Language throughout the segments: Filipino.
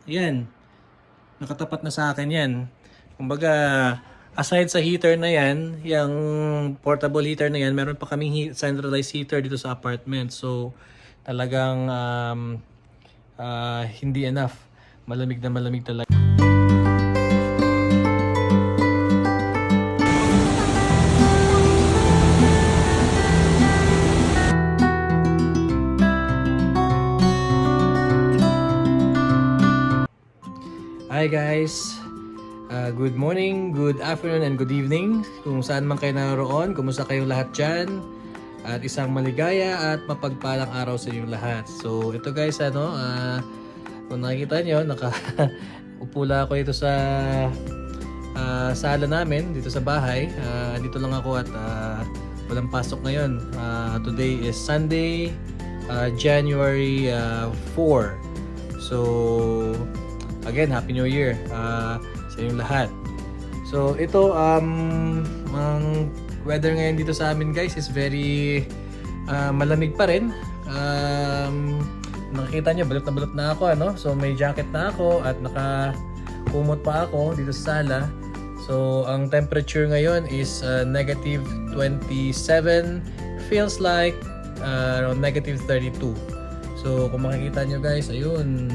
Yan. Nakatapat na sa akin yan. Kumbaga, aside sa heater na yan, yung portable heater na yan, meron pa kaming centralized heater dito sa apartment. So, talagang hindi enough. Malamig na malamig talaga. Hi guys! Good morning, good afternoon, and good evening. Kung saan man kayo naroon, kumusta kayong lahat dyan? At isang maligaya at mapagpalang araw sa inyong lahat. So ito guys, kung nakikita nyo, upo lang ako dito sa sala namin, dito sa bahay. Dito lang ako at walang pasok ngayon. Today is Sunday, January 4. So again, Happy New Year sa inyong lahat. So ito, ang weather ngayon dito sa amin guys is very malamig pa rin. Nakikita nyo, balot na ako, ano? So may jacket na ako at nakakumot pa ako dito sa sala. So ang temperature ngayon is negative 27, feels like around negative 32. So kung makikita nyo guys, ayun,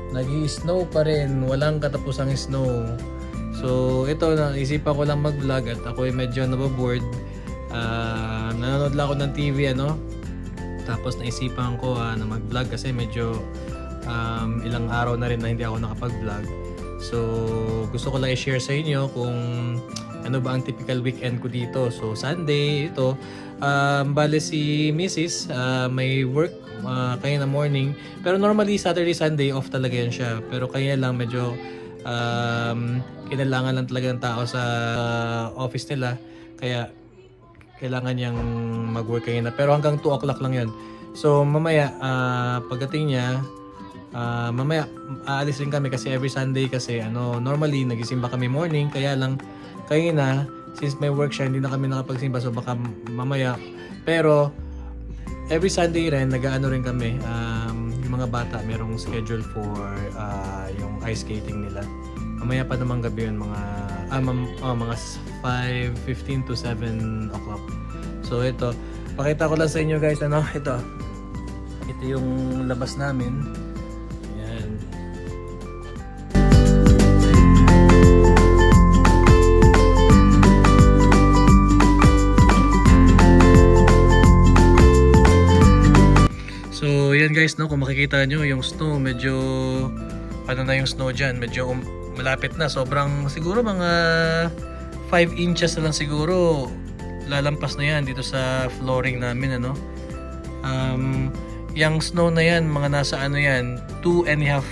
nag-i-snow pa rin, walang katapusang snow. So ito, naisipan ko lang mag-vlog at ako ay medyo nababoard. Nanonood lang ako ng TV, tapos naisipan ko na mag-vlog kasi medyo ilang araw na rin na hindi ako nakapag-vlog. So gusto ko lang i-share sa inyo kung ano ba ang typical weekend ko dito. So Sunday ito, bale si Mrs. May work kaya na morning, pero normally Saturday, Sunday off talaga yan siya, pero kaya lang medyo kinailangan lang talaga ng tao sa office nila, kaya kailangan niyang mag-work kaya na, pero hanggang 2 o'clock lang yan. So mamaya pagdating niya, mamaya aalis rin kami kasi every Sunday kasi normally nagisimba kami morning, kaya lang kaya na since may work siya hindi na kami nakapagsimba, so baka mamaya, pero every Sunday rin, nag-aano rin kami. Yung mga bata, merong schedule for yung ice skating nila. Mamaya pa naman gabi yun, mga 5:15 to 7 o'clock. So ito, pakita ko lang sa inyo guys, ito yung labas namin. Ayan. So yan guys, kung makikita nyo yung snow, medyo na yung snow dyan, medyo malapit na, sobrang siguro mga 5 inches na lang siguro lalampas na yan dito sa flooring namin, yung snow na yan, mga nasa yan, 2.5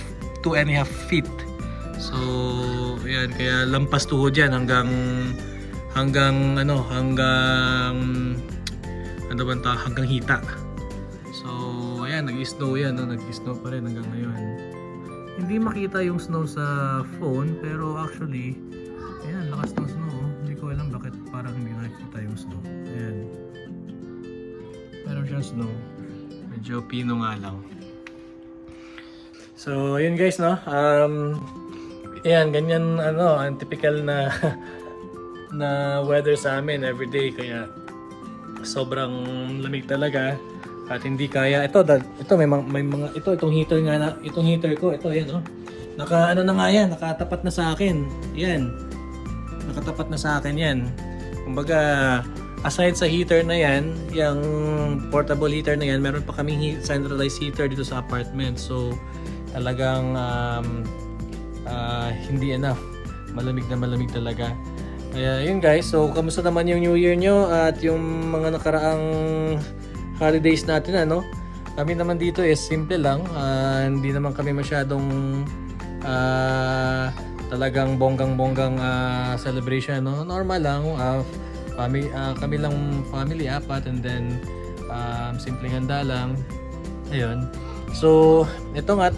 feet. So yan, kaya lampas tuhod yan hanggang hita. So ayan, nag-snow yan, nag-snow pa rin hanggang ngayon. Hindi makita yung snow sa phone, pero actually ayan, lakas ng snow. Hindi ko alam bakit parang hindi nakikita yung snow. Ayan, meron siyang snow, medyo pino nga lang. So ayun guys, ayan, ganyan ang typical na na weather sa amin everyday, kaya sobrang lamig talaga. At hindi kaya ito may mga itong heater nga itong heater ko, ito yan na nga yan, nakatapat na sa akin. Yan. Nakatapat na sa akin yan. Kumbaga, aside sa heater na yan, yung portable heater na yan, meron pa kaming centralized heater dito sa apartment. So talagang hindi enough. Malamig na malamig talaga. Kaya yun guys, so kamusta naman yung New Year nyo at yung mga nakaraang holidays natin, Kami naman dito is simple lang, hindi naman kami masyadong talagang bonggang-bonggang celebration, normal lang, kami lang family, 4, and then simpleng handa lang. Ayun. So ito nga,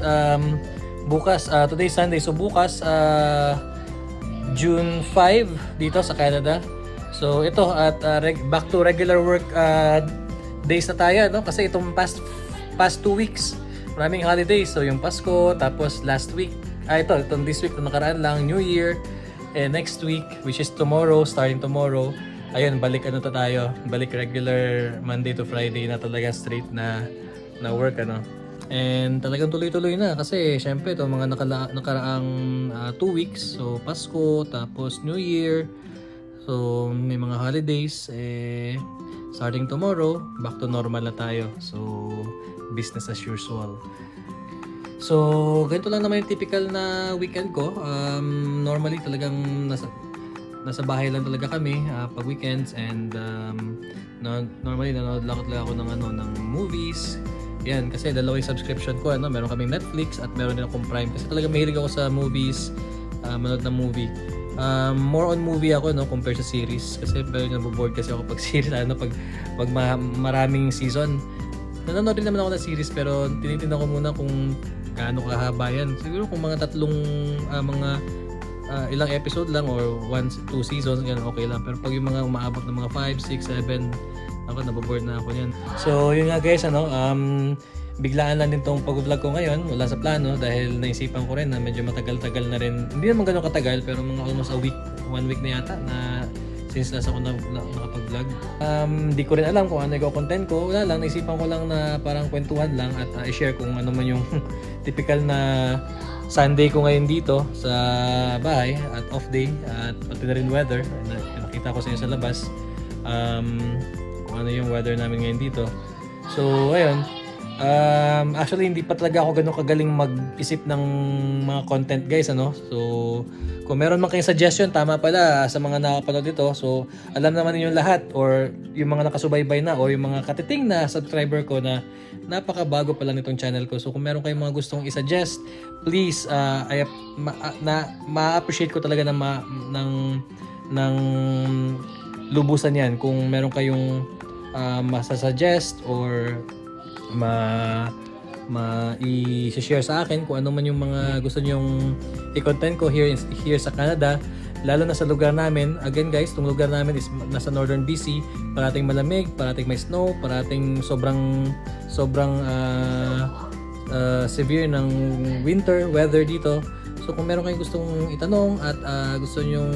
bukas, today Sunday, so bukas June 5 dito sa Canada. So ito at back to regular work days na tayo, kasi itong past 2 weeks maraming holidays. So yung Pasko, tapos last week itong this week, nakaraan lang, New Year. And next week, which is tomorrow, starting tomorrow, ayun, balik tayo. Balik regular Monday to Friday na talaga straight na work, ano. And talagang tuloy-tuloy na kasi syempre ito mga nakaraang 2 weeks. So Pasko, tapos New Year. So may mga holidays. Starting tomorrow, back to normal na tayo. So business as usual. So ganito lang naman yung typical na weekend ko. Normally talagang nasa bahay lang talaga kami pag weekends, and normally nanonood lang talaga ako ng movies. Yan, kasi dalawa yung subscription ko, meron kaming Netflix at meron din akong Prime. Kasi talaga mahilig ako sa movies, manood ng movie. More on movie ako, compared sa series. Kasi pero naboboard kasi ako pag series, pag maraming season. Nanonood din naman ako ng series, pero tinitingnan ko muna kung gaano kahaba yan. Siguro kung mga ilang episode lang or 1-2 seasons, ganun, okay lang. Pero pag yung mga umaabot ng mga 5, 6, 7, ako naboboard na ako niyan. So yun nga guys, biglaan lang din tong pag-vlog ko ngayon, wala sa plano, dahil naisipan ko rin na medyo matagal-tagal na rin. Hindi naman gano'ng katagal, pero mga almost 1 week na yata na since last ako nakapag-vlog. Di ko rin alam kung ano yung content ko. Wala lang, naisipan ko lang na parang kwentuhan lang at i-share kung ano man yung typical na Sunday ko ngayon dito sa bahay at off day, at pati na rin weather. Nakita ko sa inyo sa labas. Kung ano yung weather namin ngayon dito. So, ayun. Actually, hindi pa talaga ako ganun kagaling mag-isip ng mga content, guys, So, kung meron man kayong suggestion, tama pala sa mga nakapanood dito. So, alam naman niyo lahat, or yung mga nakasubaybay na, or yung mga katiting na subscriber ko na napakabago pa lang nitong channel ko. So, kung meron kayong mga gustong i-suggest, please, ma-appreciate ko talaga ng lubusan yan. Kung meron kayong masasuggest or i-share sa akin kung ano man yung mga gusto nyong i-content ko here sa Canada, lalo na sa lugar namin. Again guys, itong lugar namin is nasa Northern BC, parating malamig, parating may snow, parating sobrang severe ng winter weather dito. So kung meron kayong gustong itanong at gusto nyong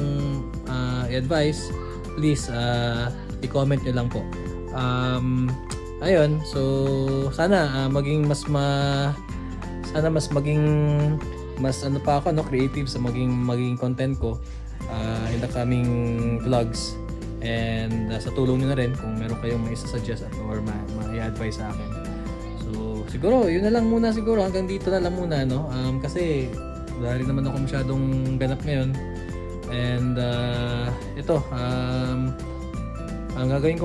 i-advise, please i-comment nyo lang po. Ayun, so sana maging mas creative sa maging content ko in the coming vlogs, and sa tulong niyo na rin kung meron kayong may isa-suggest or ma-i-advise sa akin. So siguro yun na lang muna, hanggang dito na lang muna, kasi dahil naman ako masyadong ganap ngayon, and ito ang gagawin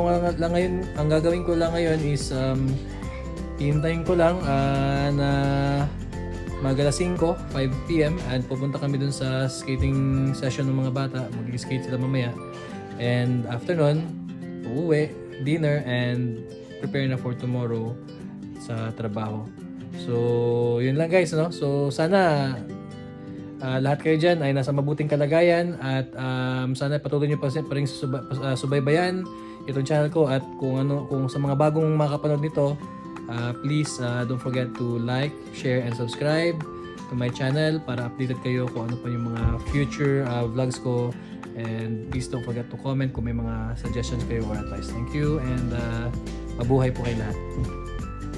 ko lang ngayon is hihintayin ko lang na mag-alas 5 PM, and pupunta kami dun sa skating session ng mga bata. Mag-skate sila mamaya, and after nun uuwi, dinner, and prepare na for tomorrow sa trabaho. So yun lang guys, so sana lahat kayo dyan ay nasa mabuting kalagayan, at sana patuloy nyo pa rin subaybayan itong channel ko, at kung sa mga bagong makapanood nito, please don't forget to like, share, and subscribe to my channel para updated kayo kung ano pa yung mga future vlogs ko, and please don't forget to comment kung may mga suggestions kayo or advice. Thank you, and mabuhay po kayo lahat.